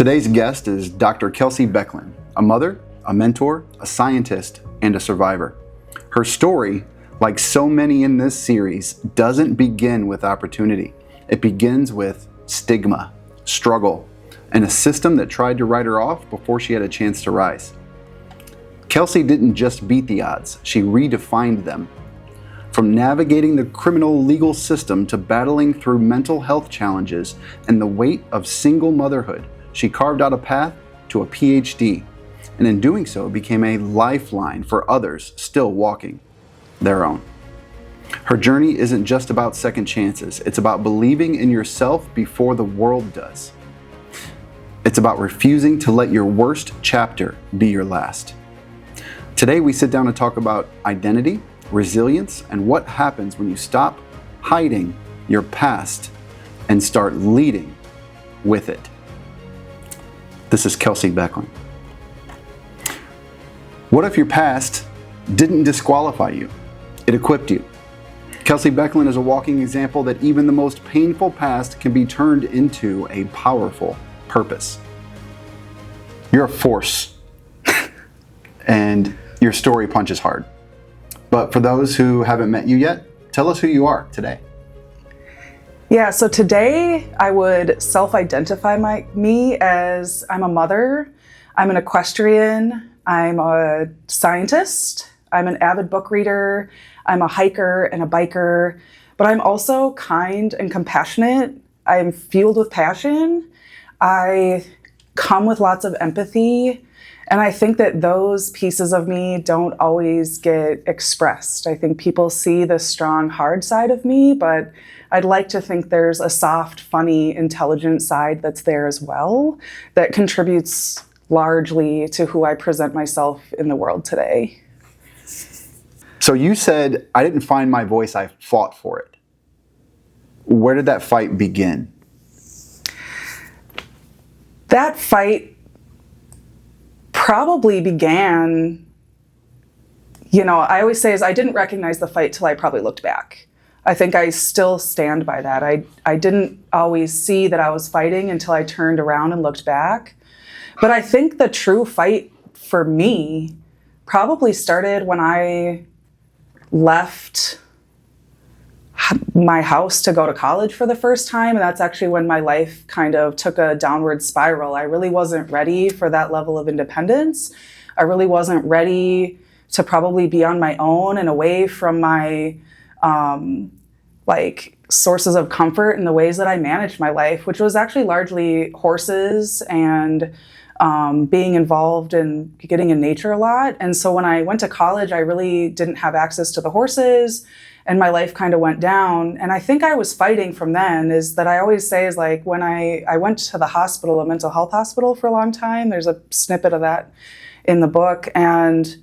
Today's guest is Dr. Kelsie Becklin, a mother, a mentor, a scientist, and a survivor. Her story, like so many in this series, doesn't begin with opportunity. It begins with stigma, struggle, and a system that tried to write her off before she had a chance to rise. Kelsie didn't just beat the odds, she redefined them. From navigating the criminal legal system to battling through mental health challenges and the weight of single motherhood, she carved out a path to a PhD, and in doing so became a lifeline for others still walking their own. Her journey isn't just about second chances, it's about believing in yourself before the world does. It's about refusing to let your worst chapter be your last. Today we sit down and talk about identity, resilience, and what happens when you stop hiding your past and start leading with it. This is Kelsie Becklin. What if your past didn't disqualify you? It equipped you. Kelsie Becklin is a walking example that even the most painful past can be turned into a powerful purpose. You're a force, and your story punches hard. But for those who haven't met you yet, tell us who you are today. Yeah, so today I would self-identify me as I'm a mother, I'm an equestrian, I'm a scientist, I'm an avid book reader, I'm a hiker and a biker, but I'm also kind and compassionate. I'm fueled with passion. I come with lots of empathy. And I think that those pieces of me don't always get expressed. I think people see the strong, hard side of me, but I'd like to think there's a soft, funny, intelligent side that's there as well that contributes largely to who I present myself in the world today. So you said, I didn't find my voice, I fought for it. Where did that fight begin? That fight probably began, I always say is I didn't recognize the fight till I probably looked back. I think I still stand by that. I didn't always see that I was fighting until I turned around and looked back. But I think the true fight for me probably started when I left my house to go to college for the first time. And that's actually when my life kind of took a downward spiral. I really wasn't ready for that level of independence. I really wasn't ready to probably be on my own and away from my sources of comfort and the ways that I managed my life, which was actually largely horses and being involved in getting in nature a lot. And so when I went to college, I really didn't have access to the horses, and my life kind of went down. And I think I was fighting from then, is that I always say is like when I went to the hospital, a mental health hospital for a long time, there's a snippet of that in the book. And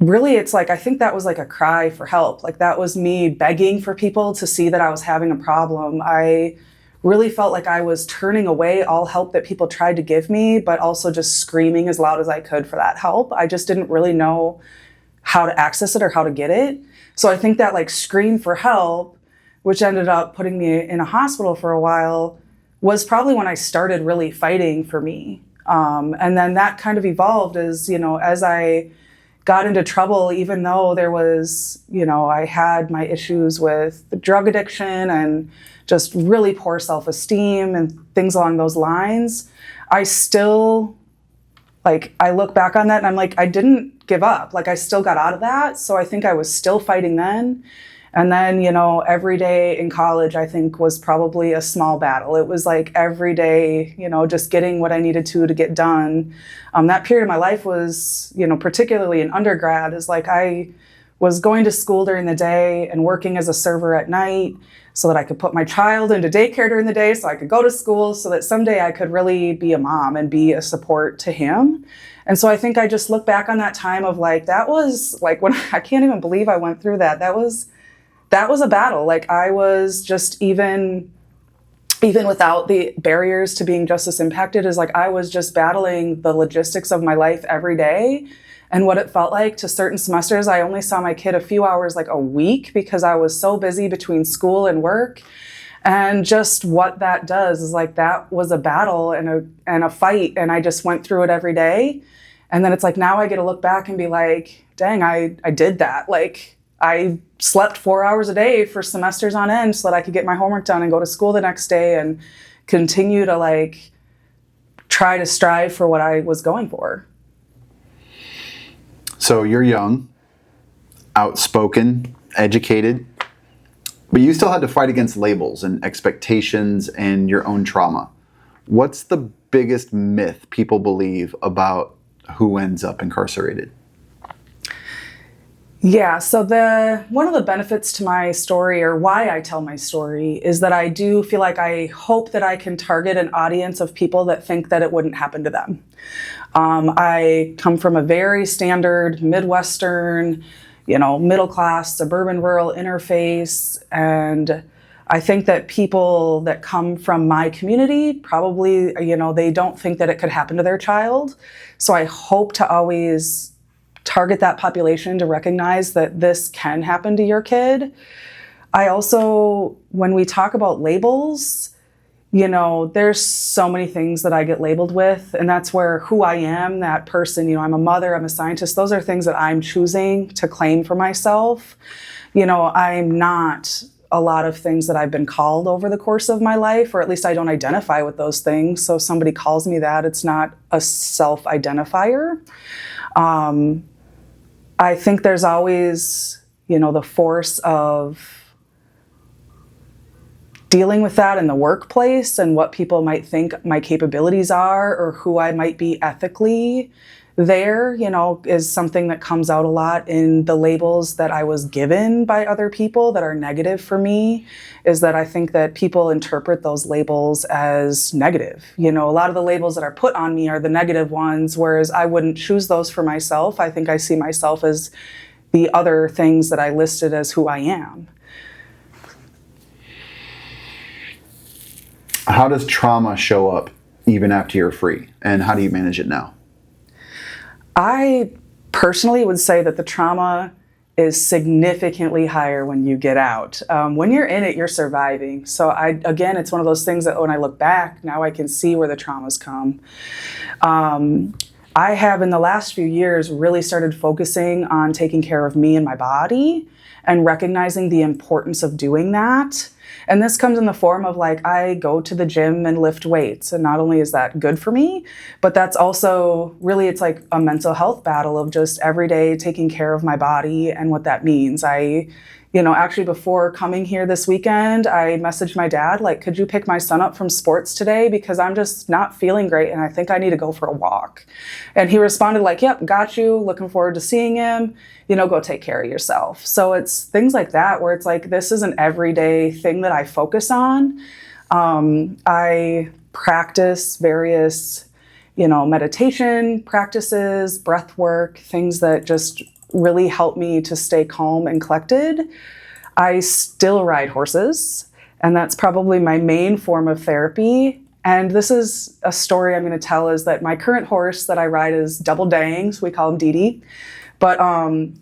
really it's like, I think that was like a cry for help. Like that was me begging for people to see that I was having a problem. I really felt like I was turning away all help that people tried to give me, but also just screaming as loud as I could for that help. I just didn't really know how to access it or how to get it. So I think that scream for help, which ended up putting me in a hospital for a while, was probably when I started really fighting for me. And then that kind of evolved as I got into trouble, even though there was, I had my issues with drug addiction and just really poor self-esteem and things along those lines. I still, I look back on that and I'm like, I didn't give up. I still got out of that. So I think I was still fighting then. And then, every day in college, I think was probably a small battle. It was every day, just getting what I needed to get done. That period of my life was, particularly in undergrad, is I was going to school during the day and working as a server at night so that I could put my child into daycare during the day so I could go to school so that someday I could really be a mom and be a support to him. And so I think I just look back on that time of that was when I can't even believe I went through that. That was a battle. I was just even without the barriers to being just as impacted, is I was just battling the logistics of my life every day. And what it felt like to certain semesters, I only saw my kid a few hours a week because I was so busy between school and work. And just what that does is like, that was a battle and a fight. And I just went through it every day. And then it's like, now I get to look back and be like, dang, I did that. Like, I slept 4 hours a day for semesters on end so that I could get my homework done and go to school the next day and continue to like try to strive for what I was going for. So you're young, outspoken, educated, but you still had to fight against labels and expectations and your own trauma. What's the biggest myth people believe about who ends up incarcerated? Yeah, so one of the benefits to my story, or why I tell my story, is that I do feel like I hope that I can target an audience of people that think that it wouldn't happen to them. I come from a very standard Midwestern, middle class, suburban, rural interface, and I think that people that come from my community probably, they don't think that it could happen to their child. So I hope to always target that population to recognize that this can happen to your kid. I also, when we talk about labels, there's so many things that I get labeled with, and that's where who I am, that person, I'm a mother, I'm a scientist, those are things that I'm choosing to claim for myself. I'm not a lot of things that I've been called over the course of my life, or at least I don't identify with those things. So if somebody calls me that, it's not a self-identifier. I think there's always, the force of dealing with that in the workplace and what people might think my capabilities are or who I might be ethically there, is something that comes out a lot in the labels that I was given by other people that are negative for me, is that I think that people interpret those labels as negative. A lot of the labels that are put on me are the negative ones, whereas I wouldn't choose those for myself. I think I see myself as the other things that I listed as who I am. How does trauma show up even after you're free, and how do you manage it now? I personally would say that the trauma is significantly higher when you get out. When you're in it, you're surviving. So again, it's one of those things that when I look back, now I can see where the traumas come. I have in the last few years really started focusing on taking care of me and my body and recognizing the importance of doing that. And this comes in the form of like, I go to the gym and lift weights. And not only is that good for me, but that's also really, it's like a mental health battle of just every day taking care of my body and what that means. Actually before coming here this weekend, I messaged my dad, like, could you pick my son up from sports today? Because I'm just not feeling great and I think I need to go for a walk. And he responded like, yep, got you. Looking forward to seeing him. Go take care of yourself. So it's things like that where it's like, this is an everyday thing that I focus on. I practice various, meditation practices, breath work, things that just really help me to stay calm and collected. I still ride horses, and that's probably my main form of therapy. And this is a story I'm going to tell, is that my current horse that I ride is Double Dang, so we call him Dee Dee. But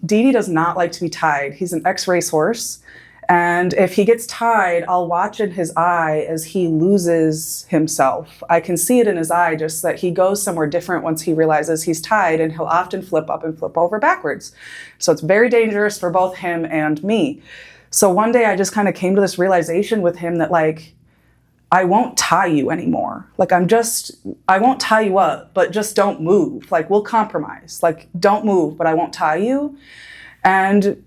Dee Dee does not like to be tied. He's an ex-race horse. And if he gets tied, I'll watch in his eye as he loses himself. I can see it in his eye, just that he goes somewhere different once he realizes he's tied, and he'll often flip up and flip over backwards. So it's very dangerous for both him and me. So one day I just kind of came to this realization with him that like, I won't tie you anymore. Like I won't tie you up, but just don't move. Like we'll compromise. Like don't move, but I won't tie you. And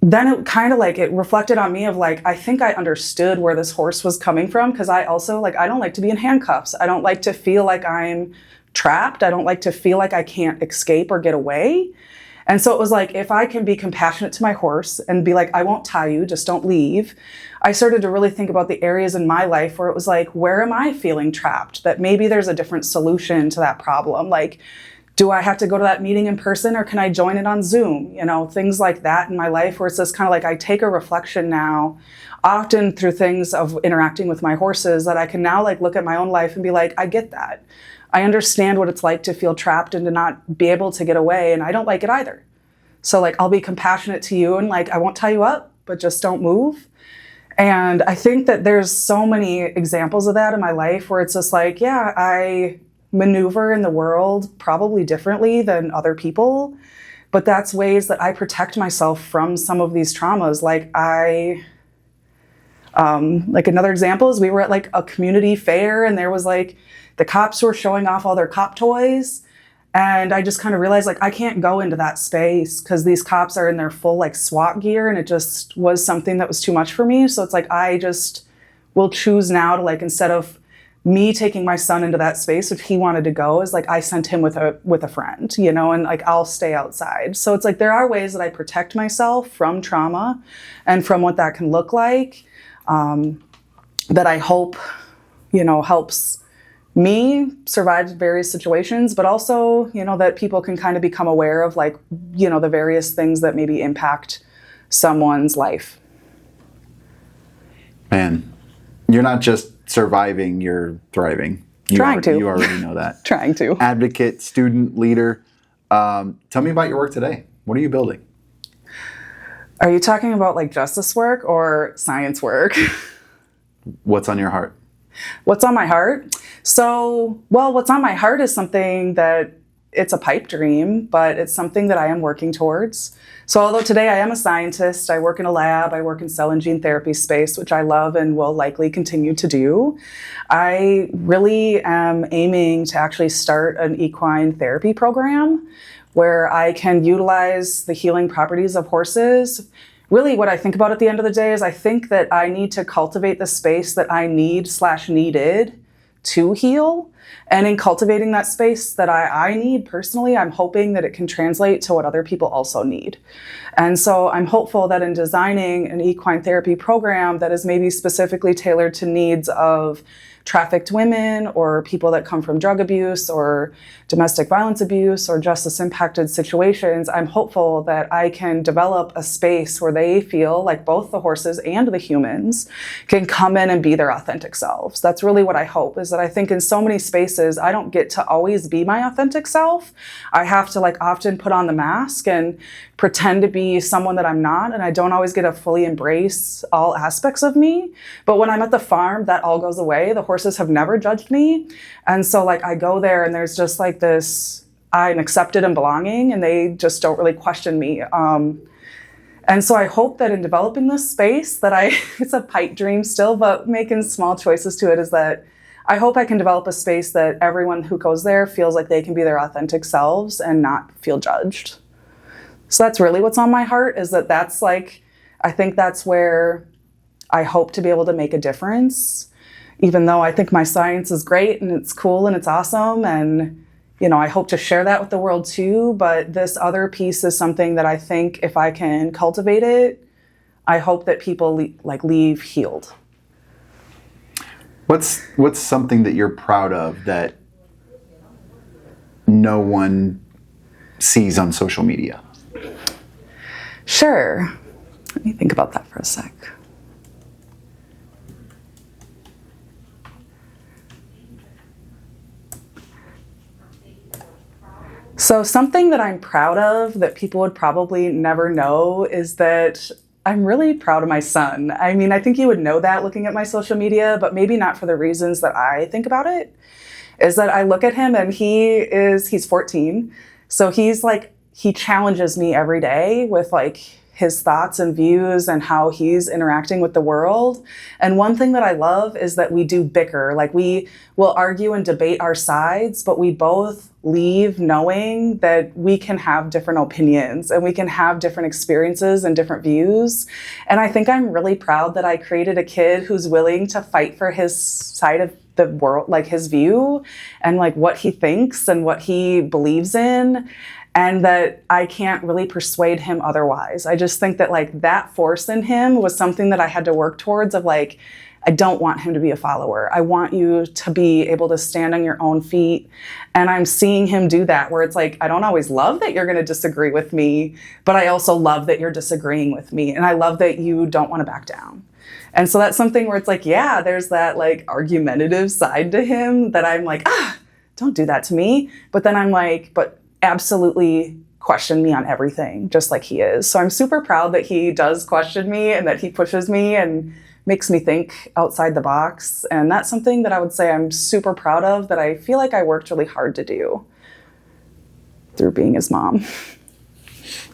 then it kind of like, it reflected on me of like, I think I understood where this horse was coming from. Cause I also like, I don't like to be in handcuffs. I don't like to feel like I'm trapped. I don't like to feel like I can't escape or get away. And so it was like, if I can be compassionate to my horse and be like, I won't tie you, just don't leave. I started to really think about the areas in my life where it was like, where am I feeling trapped? That maybe there's a different solution to that problem. Like, do I have to go to that meeting in person, or can I join it on Zoom? Things like that in my life where it's just kind of like, I take a reflection now, often through things of interacting with my horses, that I can now like look at my own life and be like, I get that. I understand what it's like to feel trapped and to not be able to get away. And I don't like it either. So like, I'll be compassionate to you and like, I won't tie you up, but just don't move. And I think that there's so many examples of that in my life where it's just like, yeah, I maneuver in the world probably differently than other people, but that's ways that I protect myself from some of these traumas. Like another example is we were at like a community fair and there was like the cops were showing off all their cop toys. And I just kind of realized like I can't go into that space because these cops are in their full like SWAT gear, and it just was something that was too much for me. So it's like I just will choose now to like, instead of me taking my son into that space, if he wanted to go, is like I sent him with a friend, you know, and like I'll stay outside. So it's like there are ways that I protect myself from trauma and from what that can look like, that I hope, you know, helps me survive various situations, but also, you know, that people can kind of become aware of like, you know, the various things that maybe impact someone's life. Man, you're not just surviving, you're thriving. You already know that. Trying to. Advocate, student, leader. Tell me about your work today. What are you building? Are you talking about like justice work or science work? What's on your heart? What's on my heart? So, well, what's on my heart is something that it's a pipe dream, but it's something that I am working towards. So although today I am a scientist, I work in a lab, I work in cell and gene therapy space, which I love and will likely continue to do. I really am aiming to actually start an equine therapy program where I can utilize the healing properties of horses. Really what I think about at the end of the day is I think that I need to cultivate the space that I need/needed to heal. And in cultivating that space that I need personally, I'm hoping that it can translate to what other people also need. And so I'm hopeful that in designing an equine therapy program that is maybe specifically tailored to needs of trafficked women or people that come from drug abuse or domestic violence abuse or justice impacted situations, I'm hopeful that I can develop a space where they feel like both the horses and the humans can come in and be their authentic selves. That's really what I hope, is that I think in so many spaces, I don't get to always be my authentic self. I have to like often put on the mask and pretend to be someone that I'm not, and I don't always get to fully embrace all aspects of me. But when I'm at the farm, that all goes away. The horses have never judged me. And so like I go there and there's just like this, I'm accepted and belonging, and they just don't really question me. And so I hope that in developing this space that it's a pipe dream still, but making small choices to it, is that I hope I can develop a space that everyone who goes there feels like they can be their authentic selves and not feel judged. So that's really what's on my heart, is that's like, I think that's where I hope to be able to make a difference, even though I think my science is great and it's cool and it's awesome. And, you know, I hope to share that with the world too. But this other piece is something that I think if I can cultivate it, I hope that people leave healed. What's something that you're proud of that no one sees on social media? Sure. Let me think about that for a sec. So something that I'm proud of that people would probably never know is that I'm really proud of my son. I mean, I think you would know that looking at my social media, but maybe not for the reasons that I think about it, is that I look at him and he's 14. So he challenges me every day with like his thoughts and views and how he's interacting with the world. And one thing that I love is that we do bicker. Like we will argue and debate our sides, but we both leave knowing that we can have different opinions and we can have different experiences and different views. And I think I'm really proud that I created a kid who's willing to fight for his side of the world, like his view and like what he thinks and what he believes in. And that I can't really persuade him otherwise. I just think that like that force in him was something that I had to work towards, of like, I don't want him to be a follower. I want you to be able to stand on your own feet. And I'm seeing him do that, where it's like, I don't always love that you're going to disagree with me, but I also love that you're disagreeing with me. And I love that you don't want to back down. And so that's something where it's like, yeah, there's that like argumentative side to him that I'm like, don't do that to me. But then I'm like, but absolutely question me on everything, just like he is. So I'm super proud that he does question me and that he pushes me and makes me think outside the box. And that's something that I would say I'm super proud of, that I feel like I worked really hard to do through being his mom.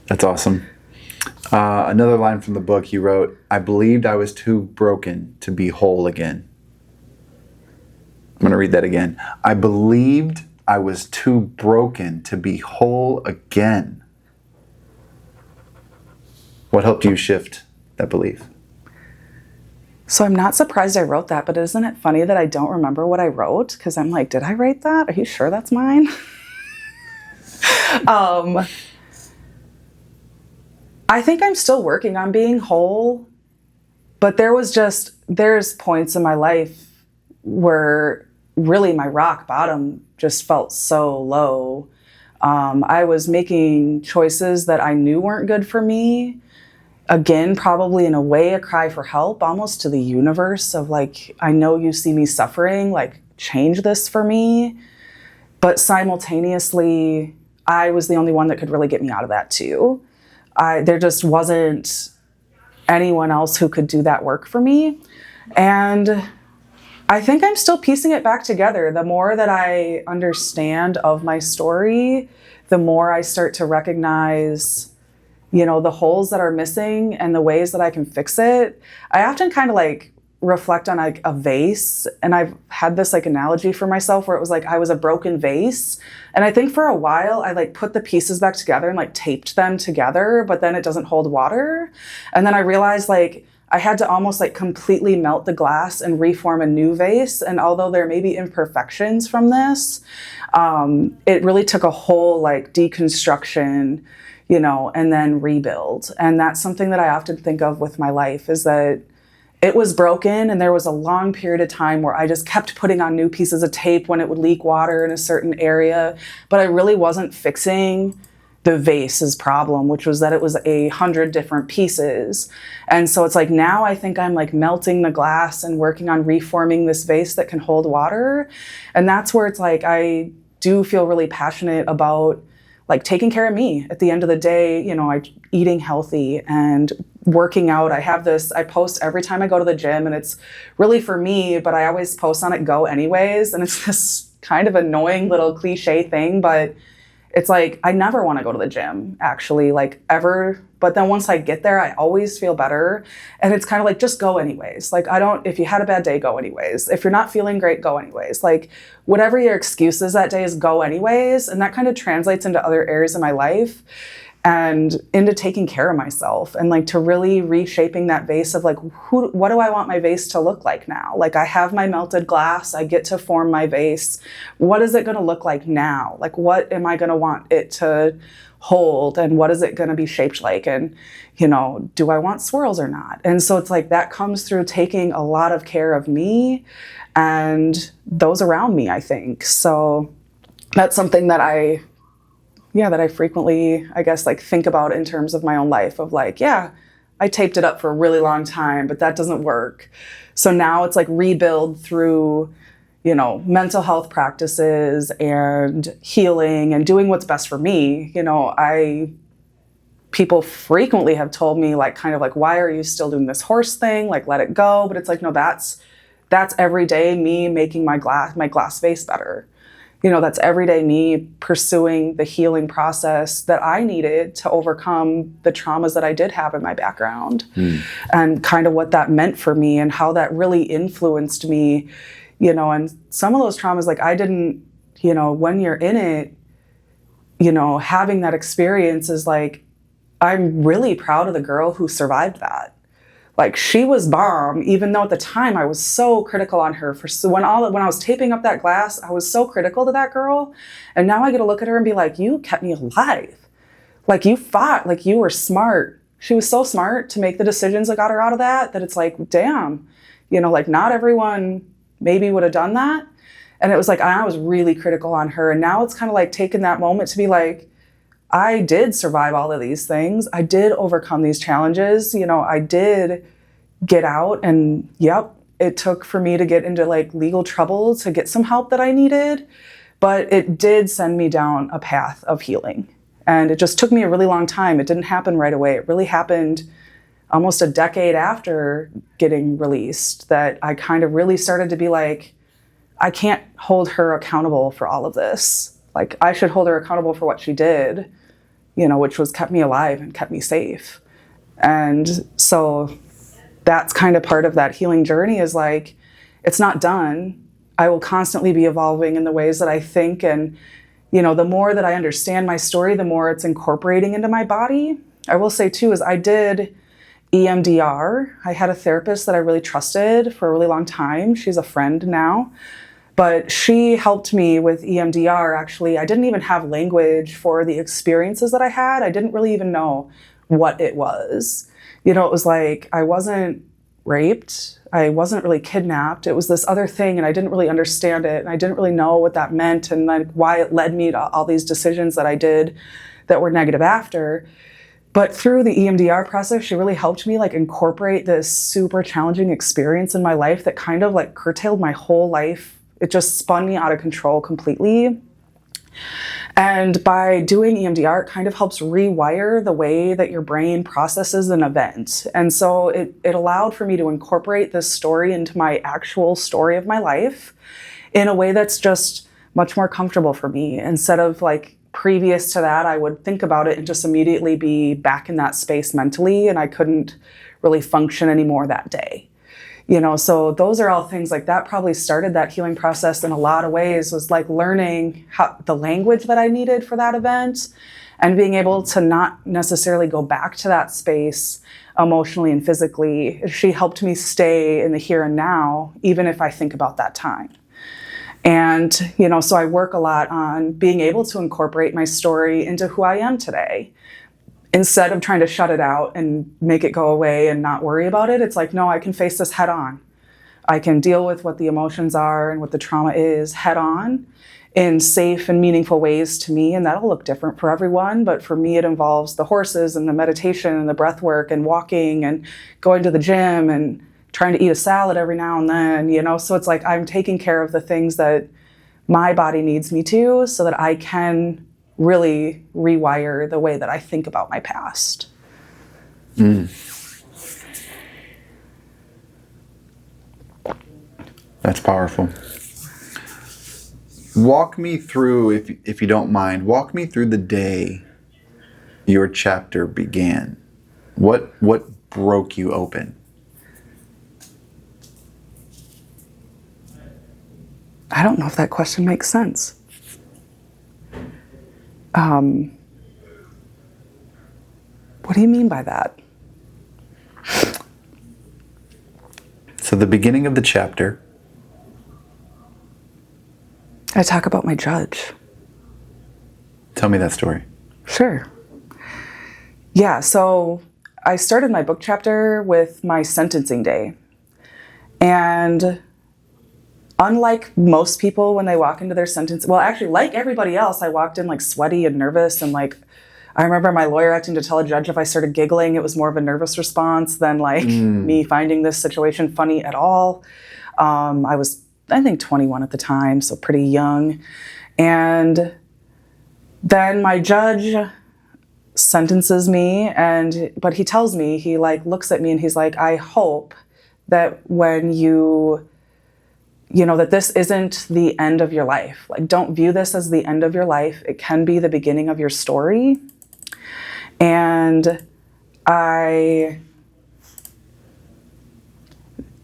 That's awesome. Another line from the book you wrote, I believed I was too broken to be whole again. I'm going to read that again. I believed I was too broken to be whole again. What helped you shift that belief? So I'm not surprised I wrote that, but isn't it funny that I don't remember what I wrote? Because I'm like, did I write that? Are you sure that's mine? I think I'm still working on being whole, but there's points in my life where really my rock bottom just felt so low. I was making choices that I knew weren't good for me. Again, probably in a way, a cry for help, almost to the universe of like, I know you see me suffering, like change this for me. But simultaneously, I was the only one that could really get me out of that too. There just wasn't anyone else who could do that work for me. And I think I'm still piecing it back together. The more that I understand of my story, the more I start to recognize, the holes that are missing and the ways that I can fix it. I often kind of like reflect on like a vase, and I've had this like analogy for myself where it was like I was a broken vase, and I think for a while I like put the pieces back together and like taped them together, but then it doesn't hold water. And then I realized like I had to almost like completely melt the glass and reform a new vase. And although there may be imperfections from this, it really took a whole like deconstruction, and then rebuild. And that's something that I often think of with my life, is that it was broken, and there was a long period of time where I just kept putting on new pieces of tape when it would leak water in a certain area, but I really wasn't fixing the vase's problem, which was that it was 100 different pieces. And so it's like now I think I'm like melting the glass and working on reforming this vase that can hold water. And that's where it's like I do feel really passionate about like taking care of me at the end of the day, eating healthy and working out. I post every time I go to the gym, and it's really for me, but I always post on it, go anyways. And it's this kind of annoying little cliche thing, but it's like, I never want to go to the gym actually, like ever. But then once I get there, I always feel better. And it's kind of like, just go anyways. Like, if you had a bad day, go anyways. If you're not feeling great, go anyways. Like whatever your excuse is that day is go anyways. And that kind of translates into other areas of my life and into taking care of myself, and like to really reshaping that vase of like, what do I want my vase to look like now? Like I have my melted glass, I get to form my vase. What is it going to look like now? Like what am I going to want it to hold, and what is it going to be shaped like? And, do I want swirls or not? And so it's like that comes through taking a lot of care of me and those around me, I think. So that's something that I frequently, I guess, like think about in terms of my own life of like, I taped it up for a really long time, but that doesn't work. So now it's like rebuild through, mental health practices and healing and doing what's best for me. People frequently have told me like, kind of like, why are you still doing this horse thing? Like, let it go. But it's like, no, that's every day me making my glass vase better. That's everyday me pursuing the healing process that I needed to overcome the traumas that I did have in my background, and kind of what that meant for me and how that really influenced me, and some of those traumas, like I didn't, when you're in it, having that experience is like, I'm really proud of the girl who survived that. Like she was bomb, even though at the time I was so critical on her when I was taping up that glass, I was so critical to that girl. And now I get to look at her and be like, you kept me alive. Like you fought, like you were smart. She was so smart to make the decisions that got her out of that it's like, damn, like not everyone maybe would have done that. And it was like, I was really critical on her. And now it's kind of like taking that moment to be like, I did survive all of these things. I did overcome these challenges. I did get out, and it took for me to get into like legal trouble to get some help that I needed, but it did send me down a path of healing. And it just took me a really long time. It didn't happen right away. It really happened almost a decade after getting released that I kind of really started to be like, I can't hold her accountable for all of this. Like, I should hold her accountable for what she did, which was kept me alive and kept me safe. And so that's kind of part of that healing journey, is like, it's not done. I will constantly be evolving in the ways that I think. And, the more that I understand my story, the more it's incorporating into my body. I will say too, is I did EMDR. I had a therapist that I really trusted for a really long time. She's a friend now. But she helped me with EMDR, actually. I didn't even have language for the experiences that I had. I didn't really even know what it was. It was like, I wasn't raped. I wasn't really kidnapped. It was this other thing, and I didn't really understand it. And I didn't really know what that meant, and like why it led me to all these decisions that I did that were negative after. But through the EMDR process, she really helped me like incorporate this super challenging experience in my life that kind of like curtailed my whole life. It just spun me out of control completely. And by doing EMDR, it kind of helps rewire the way that your brain processes an event. And so it allowed for me to incorporate this story into my actual story of my life in a way that's just much more comfortable for me. Instead of like previous to that, I would think about it and just immediately be back in that space mentally, and I couldn't really function anymore that day. So those are all things like that probably started that healing process in a lot of ways, was like learning the language that I needed for that event and being able to not necessarily go back to that space emotionally and physically. She helped me stay in the here and now, even if I think about that time. And, so I work a lot on being able to incorporate my story into who I am today. Instead of trying to shut it out and make it go away and not worry about it, it's like, no, I can face this head on. I can deal with what the emotions are and what the trauma is head on in safe and meaningful ways to me. And that'll look different for everyone. But for me, it involves the horses and the meditation and the breath work and walking and going to the gym and trying to eat a salad every now and then, So it's like I'm taking care of the things that my body needs me to, so that I can really rewire the way that I think about my past. That's powerful. Walk me through, if you don't mind, walk me through the day your chapter began. What broke you open? I don't know if that question makes sense. What do you mean by that? So the beginning of the chapter, I talk about my judge. tell me that story. Sure. Yeah, so I started my book chapter with my sentencing day. And unlike most people when they walk into their sentence, well, actually, like everybody else, I walked in like sweaty and nervous, and like, I remember my lawyer acting to tell a judge if I started giggling, it was more of a nervous response than like me finding this situation funny at all. I was, I think, 21 at the time, so pretty young. And then my judge sentences me, but he tells me, he like looks at me and he's like, I hope that when that this isn't the end of your life. Like, don't view this as the end of your life. It can be the beginning of your story. And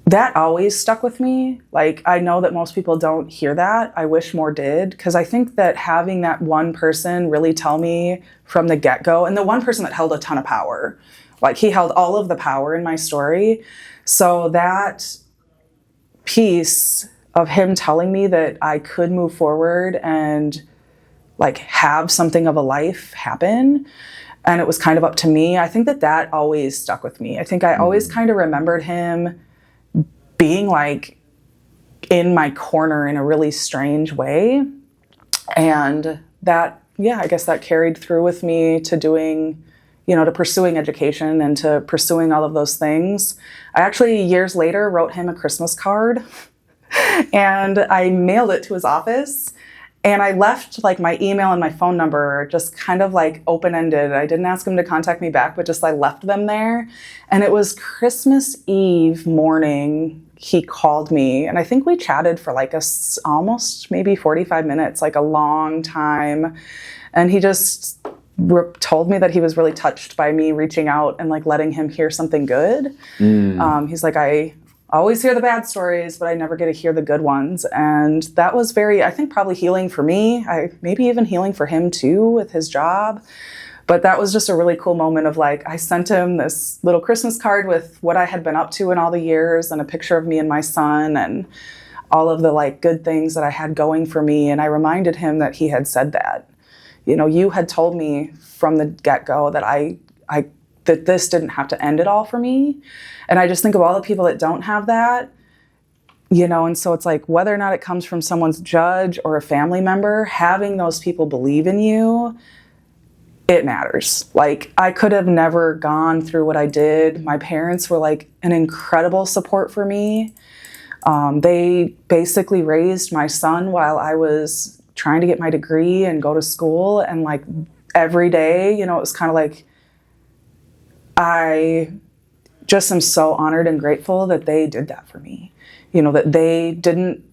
that always stuck with me. Like, I know that most people don't hear that. I wish more did, because I think that having that one person really tell me from the get-go, and the one person that held a ton of power, like he held all of the power in my story. So that piece of him telling me that I could move forward and like have something of a life happen, and it was kind of up to me, I think that always stuck with me. I think I always kind of remembered him being like in my corner in a really strange way. And that, I guess that carried through with me to doing, to pursuing education and to pursuing all of those things. I actually, years later, wrote him a Christmas card and I mailed it to his office. And I left like my email and my phone number just kind of like open-ended. I didn't ask him to contact me back, but just I left them there. And it was Christmas Eve morning, he called me, and I think we chatted for like almost maybe 45 minutes, like a long time. And he just told me that he was really touched by me reaching out and like letting him hear something good. He's like, I always hear the bad stories, but I never get to hear the good ones. And that was very, I think, probably healing for me. Maybe even healing for him too with his job. But that was just a really cool moment of like, I sent him this little Christmas card with what I had been up to in all the years and a picture of me and my son and all of the like good things that I had going for me. And I reminded him that he had said that, you know, you had told me from the get-go that that this didn't have to end it all for me. And I just think of all the people that don't have that, you know, and so it's like whether or not it comes from someone's judge or a family member, having those people believe in you, it matters. Like I could have never gone through what I did. My parents were like an incredible support for me. They basically raised my son while I was trying to get my degree and go to school. And like every day, you know, it was kind of like, I just am so honored and grateful that they did that for me. You know, that they didn't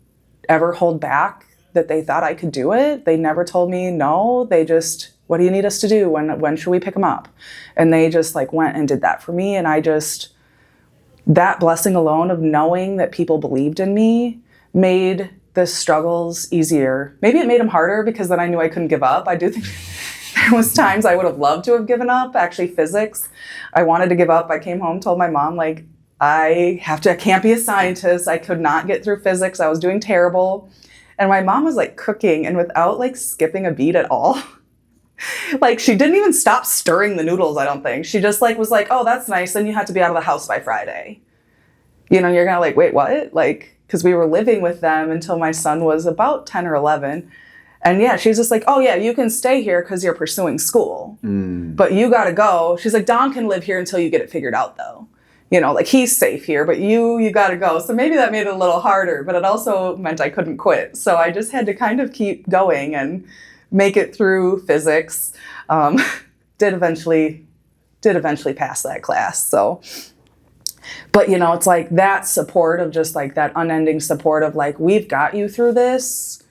ever hold back, that they thought I could do it. They never told me no. They just, what do you need us to do? When should we pick them up? And they just like went and did that for me. And I just, that blessing alone of knowing that people believed in me made the struggles easier. Maybe it made them harder because then I knew I couldn't give up. I do think there was times I would have loved to have given up. Actually, physics, I wanted to give up. I came home, told my mom, like, I can't be a scientist. I could not get through physics. I was doing terrible. And my mom was like cooking and without like skipping a beat at all. Like she didn't even stop stirring the noodles, I don't think. She just like was like, oh, that's nice. Then you have to be out of the house by Friday. You know, you're gonna like, wait, what? Like, because we were living with them until my son was about 10 or 11. And yeah, she's just like, oh yeah, you can stay here because you're pursuing school. But you gotta go. She's like, Dom can live here until you get it figured out though. You know, like he's safe here, but you gotta go. So maybe that made it a little harder, but it also meant I couldn't quit. So I just had to kind of keep going and make it through physics. Did eventually pass that class. So, but you know, it's like that support of just like that unending support of like, we've got you through this.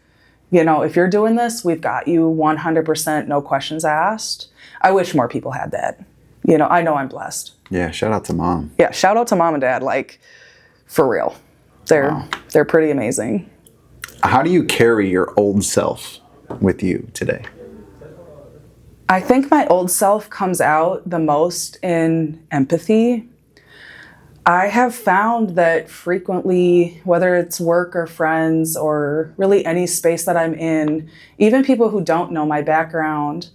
You know, if you're doing this, we've got you 100%, no questions asked. I wish more people had that. You know I'm blessed. Yeah, shout out to mom. Yeah, shout out to mom and dad, like, for real. They're pretty amazing. How do you carry your old self with you today? I think my old self comes out the most in empathy. I have found that frequently, whether it's work or friends or really any space that I'm in, even people who don't know my background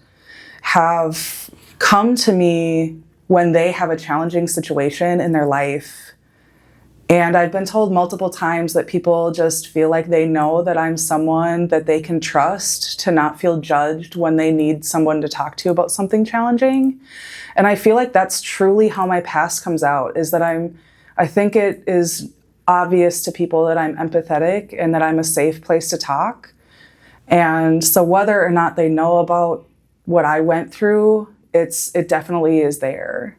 have come to me when they have a challenging situation in their life. And I've been told multiple times that people just feel like they know that I'm someone that they can trust to not feel judged when they need someone to talk to about something challenging. And I feel like that's truly how my past comes out, is that I think it is obvious to people that I'm empathetic and that I'm a safe place to talk. And so whether or not they know about what I went through, it definitely is there.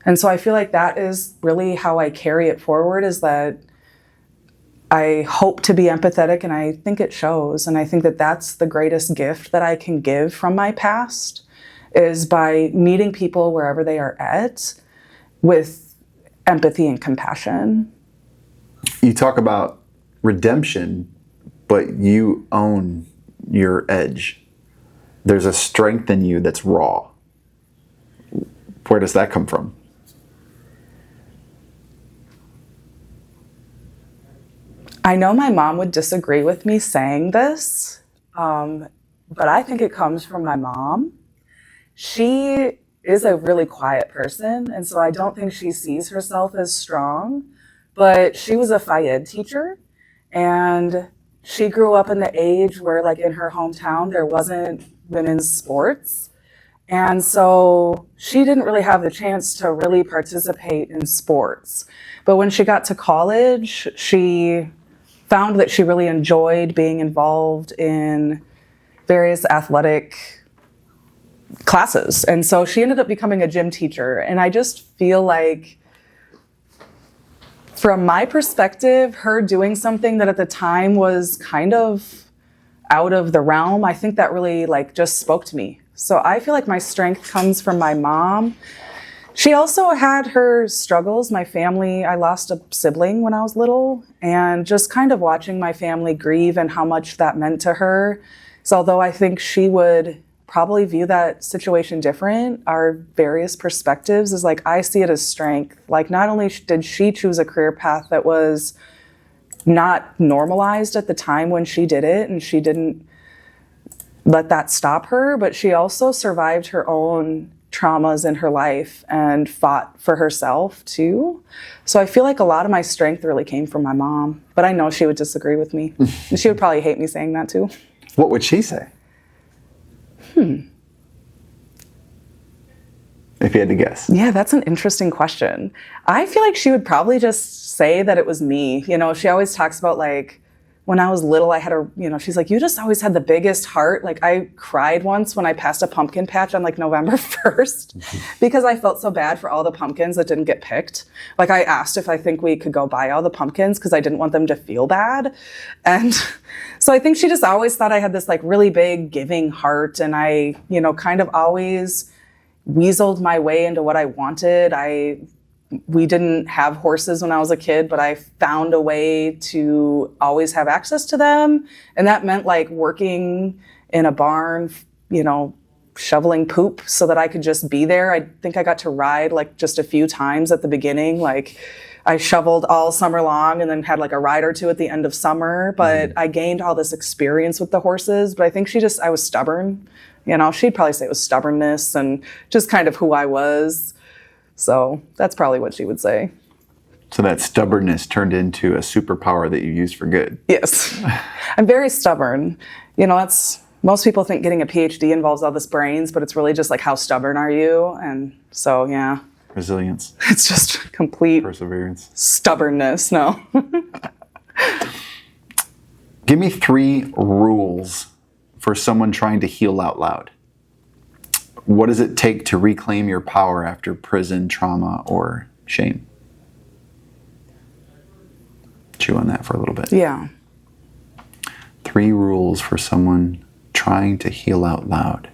And so I feel like that is really how I carry it forward, is that I hope to be empathetic, and I think it shows. And I think that that's the greatest gift that I can give from my past, is by meeting people wherever they are at with empathy and compassion. You talk about redemption, but you own your edge. There's a strength in you that's raw. Where does that come from? I know my mom would disagree with me saying this, but I think it comes from my mom. She is a really quiet person, and so I don't think she sees herself as strong, but she was a Phi Ed teacher, and she grew up in the age where, like, in her hometown, there wasn't women's sports. And so she didn't really have the chance to really participate in sports. But when she got to college, she found that she really enjoyed being involved in various athletic classes. And so she ended up becoming a gym teacher. And I just feel like, from my perspective, her doing something that at the time was kind of out of the realm, I think that really like just spoke to me. So I feel like my strength comes from my mom. She also had her struggles. My family, I lost a sibling when I was little, and just kind of watching my family grieve and how much that meant to her. So although I think she would probably view that situation different, our various perspectives is like, I see it as strength. Like, not only did she choose a career path that was not normalized at the time when she did it, and she didn't let that stop her, but she also survived her own traumas in her life and fought for herself too. So I feel like a lot of my strength really came from my mom, but I know she would disagree with me. And she would probably hate me saying that too. What would she say? If you had to guess. Yeah, that's an interesting question. I feel like she would probably just say that it was me. You know, she always talks about like, when I was little, I had she's like, you just always had the biggest heart. Like, I cried once when I passed a pumpkin patch on like November 1st because I felt so bad for all the pumpkins that didn't get picked. Like, I asked if I think we could go buy all the pumpkins because I didn't want them to feel bad. And so I think she just always thought I had this like really big giving heart, and I, kind of always weaseled my way into what I wanted. We didn't have horses when I was a kid, but I found a way to always have access to them. And that meant like working in a barn, shoveling poop so that I could just be there. I think I got to ride like just a few times at the beginning. Like, I shoveled all summer long and then had like a ride or two at the end of summer, but I gained all this experience with the horses. But I think I was stubborn. She'd probably say it was stubbornness and just kind of who I was. So that's probably what she would say. So that stubbornness turned into a superpower that you used for good. Yes. I'm very stubborn. Most people think getting a PhD involves all this brains, but it's really just like, how stubborn are you? And so, yeah. Resilience. It's just complete perseverance. Stubbornness. No. Give me 3 rules for someone trying to heal out loud. What does it take to reclaim your power after prison, trauma, or shame? Chew on that for a little bit. Yeah. 3 rules for someone trying to heal out loud.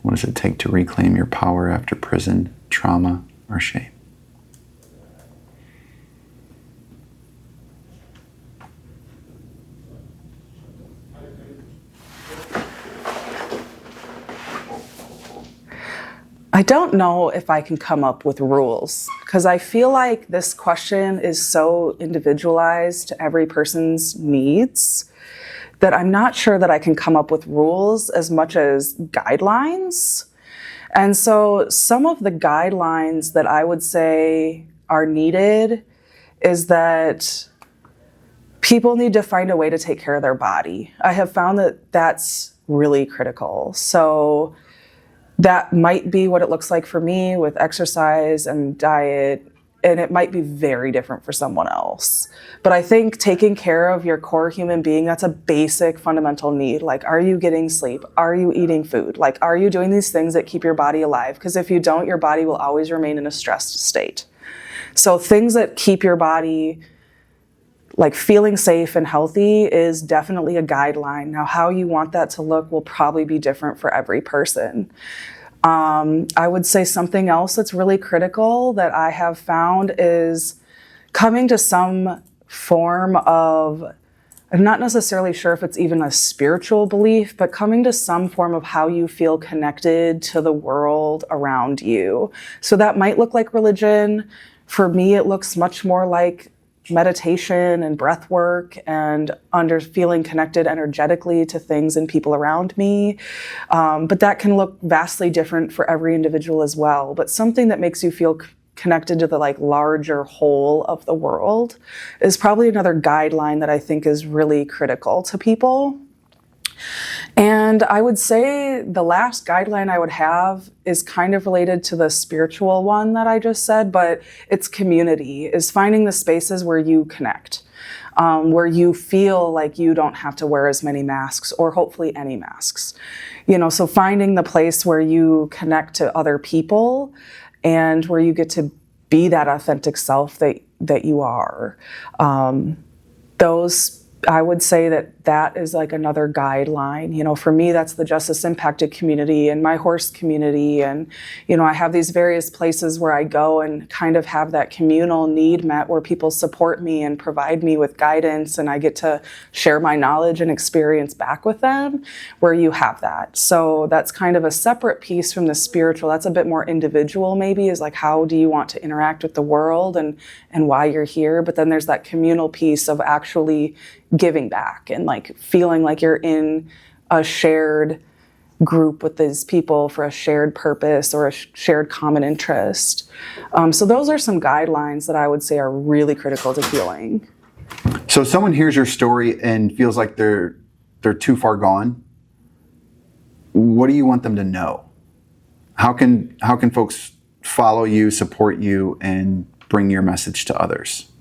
What does it take to reclaim your power after prison, trauma, or shame? I don't know if I can come up with rules, because I feel like this question is so individualized to every person's needs that I'm not sure that I can come up with rules as much as guidelines. And so some of the guidelines that I would say are needed is that people need to find a way to take care of their body. I have found that that's really critical. So that might be what it looks like for me with exercise and diet, and it might be very different for someone else. But I think taking care of your core human being, that's a basic fundamental need. Like, are you getting sleep? Are you eating food? Like, are you doing these things that keep your body alive? Because if you don't, your body will always remain in a stressed state. So things that keep your body like feeling safe and healthy is definitely a guideline. Now, how you want that to look will probably be different for every person. I would say something else that's really critical that I have found is coming to some form of, I'm not necessarily sure if it's even a spiritual belief, but coming to some form of how you feel connected to the world around you. So that might look like religion. For me, it looks much more like meditation and breath work and feeling connected energetically to things and people around me. But that can look vastly different for every individual as well. But something that makes you feel connected to the like larger whole of the world is probably another guideline that I think is really critical to people. And I would say the last guideline I would have is kind of related to the spiritual one that I just said, but it's community, is finding the spaces where you connect, where you feel like you don't have to wear as many masks, or hopefully any masks. So finding the place where you connect to other people and where you get to be that authentic self that you are. I would say that is like another guideline. For me, that's the justice impacted community and my horse community. And, I have these various places where I go and kind of have that communal need met where people support me and provide me with guidance, and I get to share my knowledge and experience back with them, where you have that. So that's kind of a separate piece from the spiritual. That's a bit more individual, maybe, is like, how do you want to interact with the world and why you're here? But then there's that communal piece of actually giving back and like feeling like you're in a shared group with these people for a shared purpose or a shared common interest. So those are some guidelines that I would say are really critical to healing. So if someone hears your story and feels like they're too far gone, what do you want them to know? How can folks follow you, support you, and bring your message to others?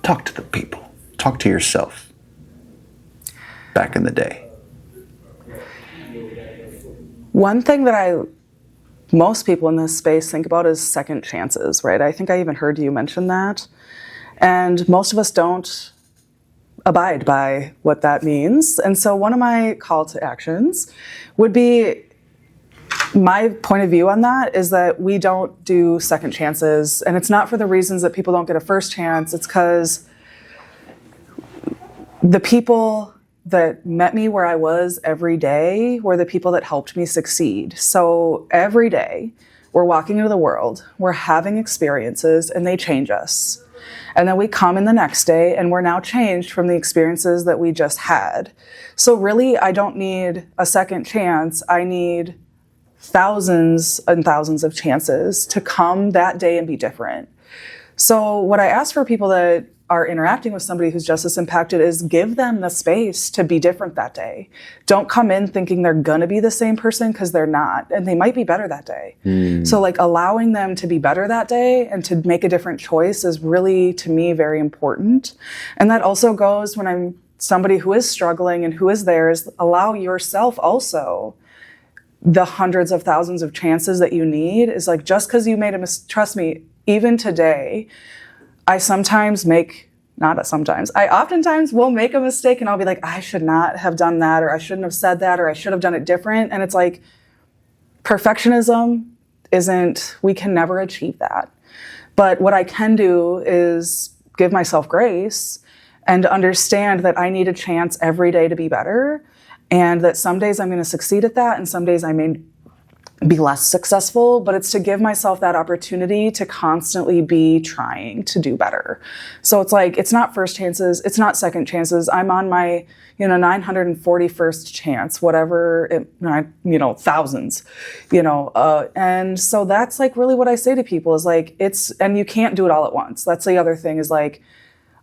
Talk to the people. Talk to yourself back in the day. One thing that most people in this space think about is second chances, right? I think I even heard you mention that. And most of us don't abide by what that means. And so one of my call to actions would be, my point of view on that is that we don't do second chances. And it's not for the reasons that people don't get a first chance. It's because the people that met me where I was every day were the people that helped me succeed. So every day we're walking into the world, we're having experiences, and they change us. And then we come in the next day and we're now changed from the experiences that we just had. So really, I don't need a second chance. I need thousands and thousands of chances to come that day and be different. So what I ask for people that are interacting with somebody who's justice impacted is give them the space to be different that day. Don't come in thinking they're gonna be the same person, because they're not, and they might be better that day. So like allowing them to be better that day and to make a different choice is really, to me, very important. And that also goes when I'm somebody who is struggling and who is there, is allow yourself also the hundreds of thousands of chances that you need. Is like, just because you made a mistake, trust me, even today, I oftentimes will make a mistake and I'll be like, I should not have done that, or I shouldn't have said that, or I should have done it different. And it's like, perfectionism we can never achieve that. But what I can do is give myself grace and understand that I need a chance every day to be better. And that some days I'm going to succeed at that, and some days I may be less successful, but it's to give myself that opportunity to constantly be trying to do better. So it's like, it's not first chances, it's not second chances. I'm on my, 941st chance, whatever, thousands, and so that's like really what I say to people is like, and you can't do it all at once. That's the other thing, is like,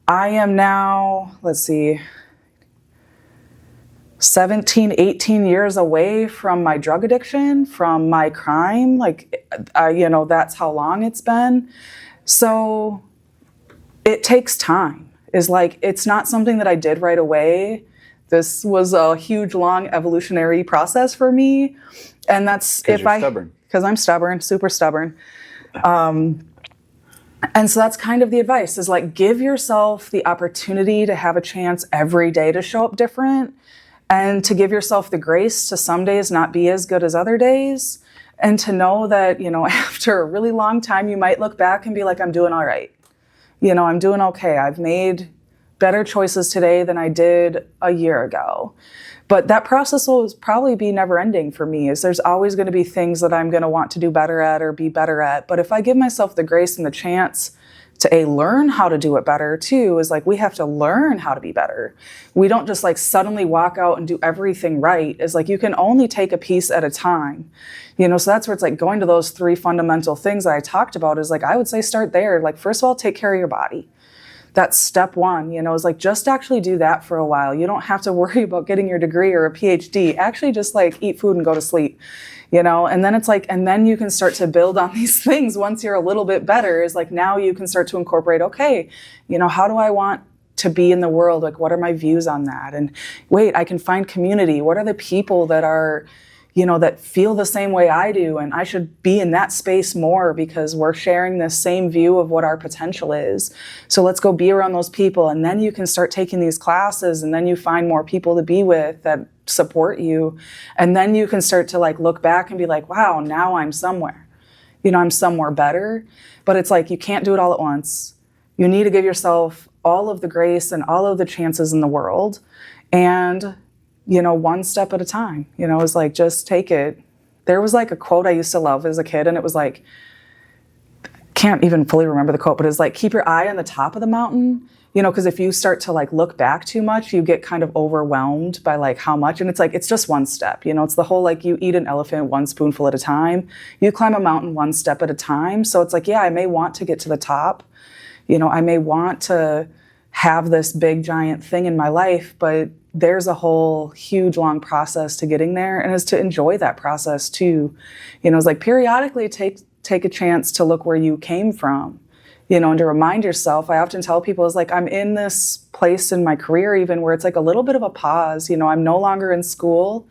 I am now, 17, 18 years away from my drug addiction, from my crime. That's how long it's been. So it takes time. It's not something that I did right away. This was a huge, long evolutionary process for me. And that's stubborn. Because I'm stubborn, super stubborn. And so that's kind of the advice, is like, give yourself the opportunity to have a chance every day to show up different, and to give yourself the grace to some days not be as good as other days, and to know that, after a really long time, you might look back and be like, I'm doing all right. I'm doing okay. I've made better choices today than I did a year ago. But that process will probably be never ending for me, is there's always going to be things that I'm going to want to do better at or be better at. But if I give myself the grace and the chance to learn how to do it better too, is like, we have to learn how to be better. We don't just like suddenly walk out and do everything right. It's like, you can only take a piece at a time, so that's where it's like going to those 3 fundamental things that I talked about, is like, I would say start there. Like, first of all, take care of your body. that's step one, is like, just actually do that for a while. You don't have to worry about getting your degree or a PhD. Actually just like eat food and go to sleep, and then it's like, and then you can start to build on these things once you're a little bit better. Is like, now you can start to incorporate, okay, how do I want to be in the world? Like, what are my views on that? And wait, I can find community. What are the people that are, that feel the same way I do, and I should be in that space more because we're sharing this same view of what our potential is. So let's go be around those people, and then you can start taking these classes, and then you find more people to be with that support you, and then you can start to like look back and be like, wow, now I'm somewhere. I'm somewhere better. But it's like, you can't do it all at once. You need to give yourself all of the grace and all of the chances in the world, and one step at a time. It's like, just take it. There was like a quote I used to love as a kid, and it was like, can't even fully remember the quote, but it's like, keep your eye on the top of the mountain, because if you start to like look back too much, you get kind of overwhelmed by like how much, and it's like, it's just one step, it's the whole, like, you eat an elephant one spoonful at a time, you climb a mountain one step at a time. So it's like, yeah, I may want to get to the top, I may want to have this big giant thing in my life, but there's a whole huge long process to getting there, and is to enjoy that process too. It's like, periodically take a chance to look where you came from, and to remind yourself. I often tell people, is like, I'm in this place in my career even where it's like a little bit of a pause. I'm no longer in school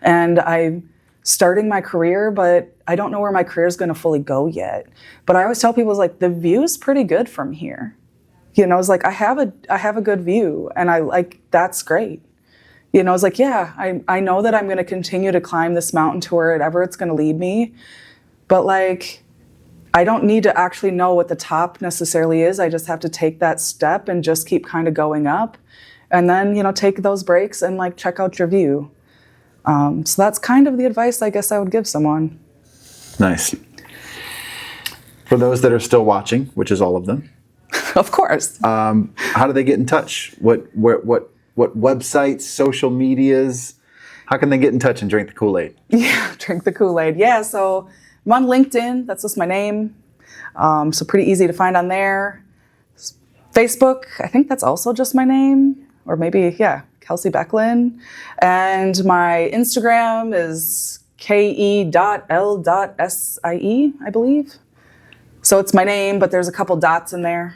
and I'm starting my career, but I don't know where my career is going to fully go yet. But I always tell people, is like, the view's pretty good from here. It's like, I have a good view, and I like, that's great. It's like, yeah, I know that I'm going to continue to climb this mountain to wherever it's going to lead me. But like, I don't need to actually know what the top necessarily is. I just have to take that step and just keep kind of going up, and then, take those breaks and like check out your view. So that's kind of the advice I guess I would give someone. Nice. For those that are still watching, which is all of them, of course. How do they get in touch? What websites, social medias? How can they get in touch and drink the Kool-Aid? Yeah, drink the Kool-Aid. Yeah, so I'm on LinkedIn. That's just my name. So pretty easy to find on there. Facebook, I think that's also just my name. Or maybe, yeah, Kelsie Becklin. And my Instagram is ke.l.sie, I believe. So it's my name, but there's a couple dots in there.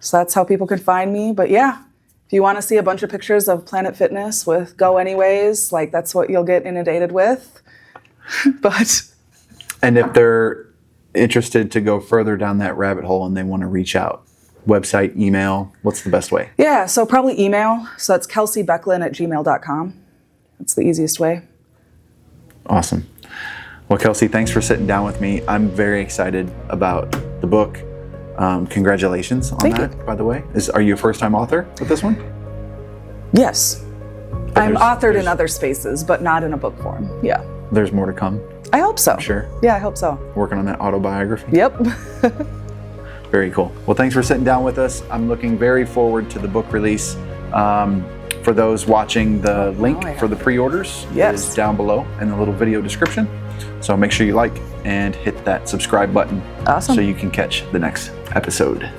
So that's how people can find me. But yeah, if you want to see a bunch of pictures of Planet Fitness with Go Anyways, like, that's what you'll get inundated with. And if they're interested to go further down that rabbit hole and they want to reach out, website, email, what's the best way? Yeah, so probably email. So that's kelsiebecklin@gmail.com. That's the easiest way. Awesome. Well, Kelsie, thanks for sitting down with me. I'm very excited about the book. Congratulations on Thank that, you. by the way. Are you a first-time author with this one? Yes. I'm authored in other spaces, but not in a book form. Yeah. There's more to come. I hope so. I'm sure. Yeah, I hope so. Working on that autobiography. Yep. Very cool. Well, thanks for sitting down with us. I'm looking very forward to the book release. For those watching, the link for the pre-orders is down below in the little video description. So make sure you like and hit that subscribe button so you can catch the next episode.